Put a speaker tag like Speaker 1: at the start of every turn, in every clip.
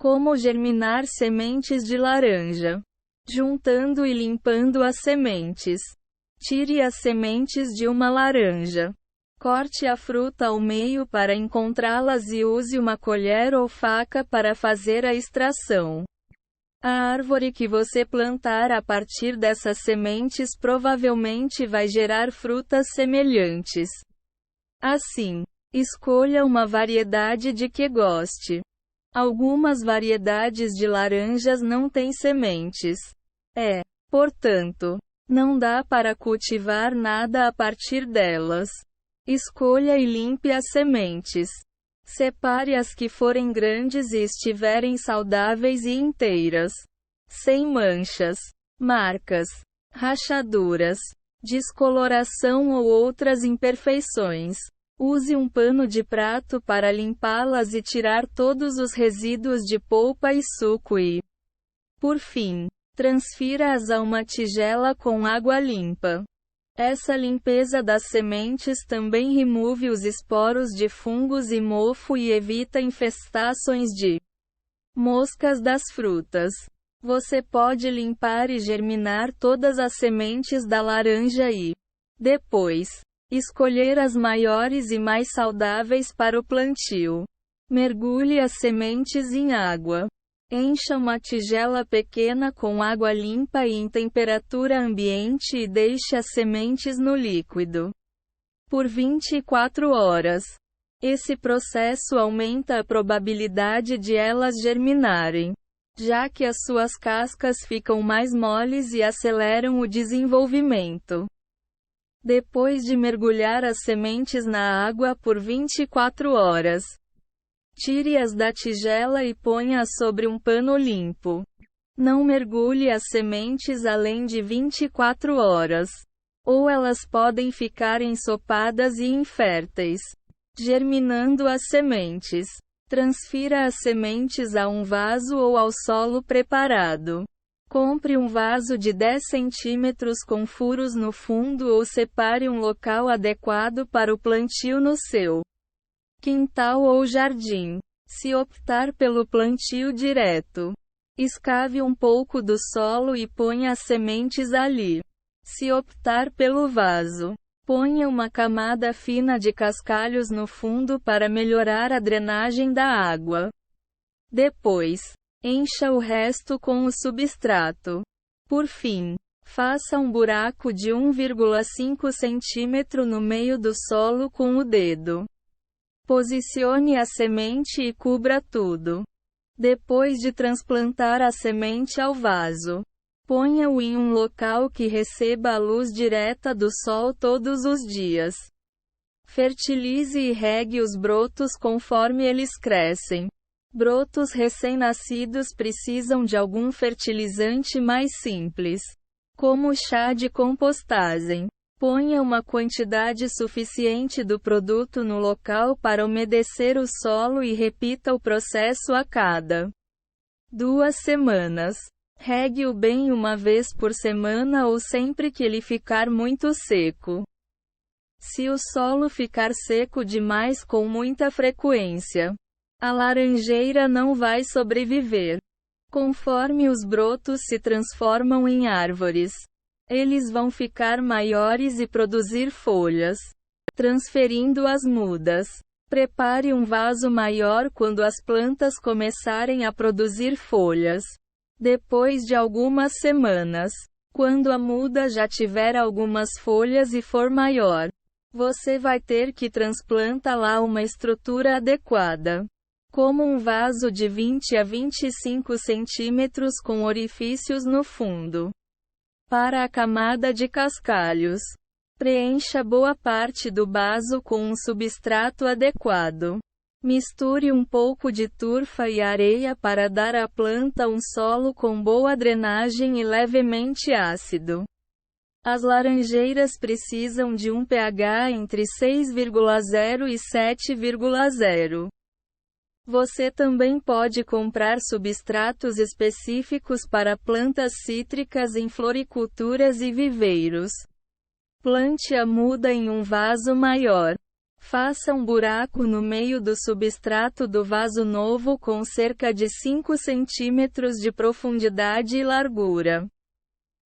Speaker 1: Como germinar sementes de laranja. Juntando e limpando as sementes. Tire as sementes de uma laranja. Corte a fruta ao meio para encontrá-las e use uma colher ou faca para fazer a extração. A árvore que você plantar a partir dessas sementes provavelmente vai gerar frutas semelhantes. Assim, escolha uma variedade de que goste. Algumas variedades de laranjas não têm sementes. Portanto, não dá para cultivar nada a partir delas. Escolha e limpe as sementes. Separe as que forem grandes e estiverem saudáveis e inteiras. Sem manchas, marcas, rachaduras, descoloração ou outras imperfeições. Use um pano de prato para limpá-las e tirar todos os resíduos de polpa e suco e, por fim, transfira-as a uma tigela com água limpa. Essa limpeza das sementes também remove os esporos de fungos e mofo e evita infestações de moscas das frutas. Você pode limpar e germinar todas as sementes da laranja e, depois, escolher as maiores e mais saudáveis para o plantio. Mergulhe as sementes em água. Encha uma tigela pequena com água limpa e em temperatura ambiente e deixe as sementes no líquido por 24 horas. Esse processo aumenta a probabilidade de elas germinarem, já que as suas cascas ficam mais moles e aceleram o desenvolvimento. Depois de mergulhar as sementes na água por 24 horas, tire-as da tigela e ponha-as sobre um pano limpo. Não mergulhe as sementes além de 24 horas, ou elas podem ficar ensopadas e inférteis. Germinando as sementes. Transfira as sementes a um vaso ou ao solo preparado. Compre um vaso de 10 centímetros com furos no fundo ou separe um local adequado para o plantio no seu quintal ou jardim. Se optar pelo plantio direto, escave um pouco do solo e ponha as sementes ali. Se optar pelo vaso, ponha uma camada fina de cascalhos no fundo para melhorar a drenagem da água. Depois, encha o resto com o substrato. Por fim, faça um buraco de 1,5 cm no meio do solo com o dedo. Posicione a semente e cubra tudo. Depois de transplantar a semente ao vaso, ponha-o em um local que receba a luz direta do sol todos os dias. Fertilize e regue os brotos conforme eles crescem. Brotos recém-nascidos precisam de algum fertilizante mais simples, como chá de compostagem. Ponha uma quantidade suficiente do produto no local para umedecer o solo e repita o processo a cada 2 semanas. Regue-o bem uma vez por semana ou sempre que ele ficar muito seco. Se o solo ficar seco demais com muita frequência, a laranjeira não vai sobreviver. Conforme os brotos se transformam em árvores, eles vão ficar maiores e produzir folhas, transferindo as mudas. Prepare um vaso maior quando as plantas começarem a produzir folhas. Depois de algumas semanas, quando a muda já tiver algumas folhas e for maior, você vai ter que transplantar lá uma estrutura adequada, como um vaso de 20 a 25 centímetros com orifícios no fundo. Para a camada de cascalhos, preencha boa parte do vaso com um substrato adequado. Misture um pouco de turfa e areia para dar à planta um solo com boa drenagem e levemente ácido. As laranjeiras precisam de um pH entre 6,0 e 7,0. Você também pode comprar substratos específicos para plantas cítricas em floriculturas e viveiros. Plante a muda em um vaso maior. Faça um buraco no meio do substrato do vaso novo com cerca de 5 centímetros de profundidade e largura.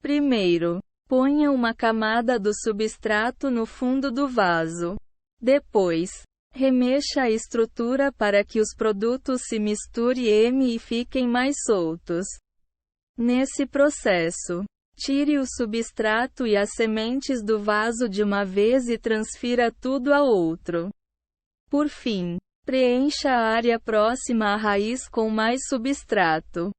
Speaker 1: Primeiro, ponha uma camada do substrato no fundo do vaso. Depois, remexa a estrutura para que os produtos se misturem e fiquem mais soltos. Nesse processo, tire o substrato e as sementes do vaso de uma vez e transfira tudo a outro. Por fim, preencha a área próxima à raiz com mais substrato.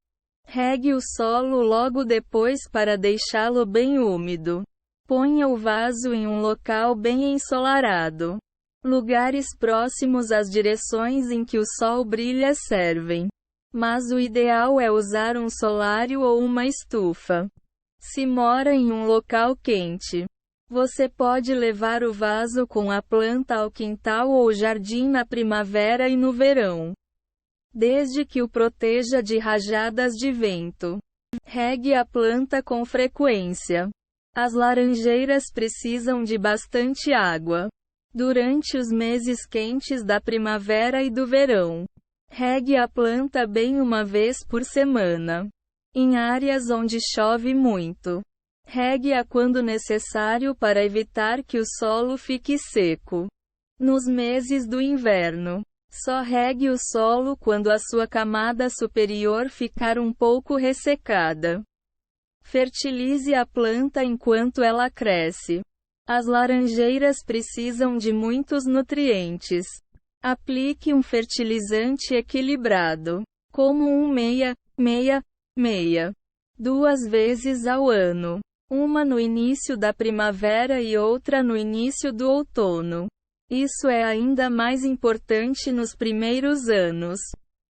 Speaker 1: Regue o solo logo depois para deixá-lo bem úmido. Ponha o vaso em um local bem ensolarado. Lugares próximos às direções em que o sol brilha servem. Mas o ideal é usar um solário ou uma estufa. Se mora em um local quente, você pode levar o vaso com a planta ao quintal ou jardim na primavera e no verão, desde que o proteja de rajadas de vento. Regue a planta com frequência. As laranjeiras precisam de bastante água durante os meses quentes da primavera e do verão. Regue a planta bem uma vez por semana. Em áreas onde chove muito, regue-a quando necessário para evitar que o solo fique seco. Nos meses do inverno, só regue o solo quando a sua camada superior ficar um pouco ressecada. Fertilize a planta enquanto ela cresce. As laranjeiras precisam de muitos nutrientes. Aplique um fertilizante equilibrado, como um meia, 2 vezes ao ano. Uma no início da primavera e outra no início do outono. Isso é ainda mais importante nos primeiros anos,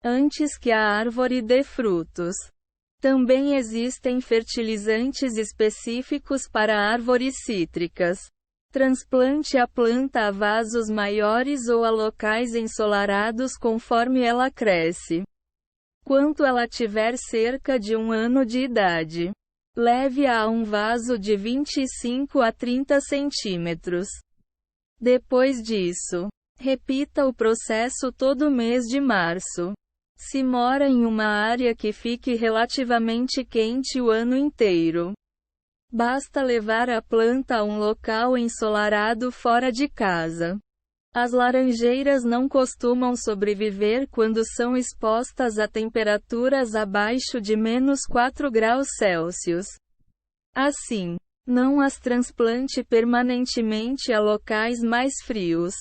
Speaker 1: antes que a árvore dê frutos. Também existem fertilizantes específicos para árvores cítricas. Transplante a planta a vasos maiores ou a locais ensolarados conforme ela cresce. Quando ela tiver cerca de 1 ano de idade, leve-a a um vaso de 25 a 30 centímetros. Depois disso, repita o processo todo mês de março. Se mora em uma área que fique relativamente quente o ano inteiro, basta levar a planta a um local ensolarado fora de casa. As laranjeiras não costumam sobreviver quando são expostas a temperaturas abaixo de -4 graus Celsius. Assim, não as transplante permanentemente a locais mais frios.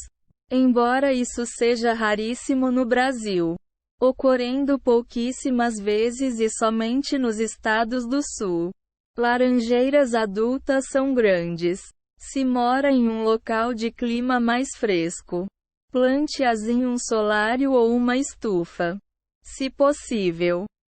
Speaker 1: Embora isso seja raríssimo no Brasil, ocorrendo pouquíssimas vezes e somente nos estados do sul. Laranjeiras adultas são grandes. Se mora em um local de clima mais fresco, plante-as em um solário ou uma estufa. Se possível,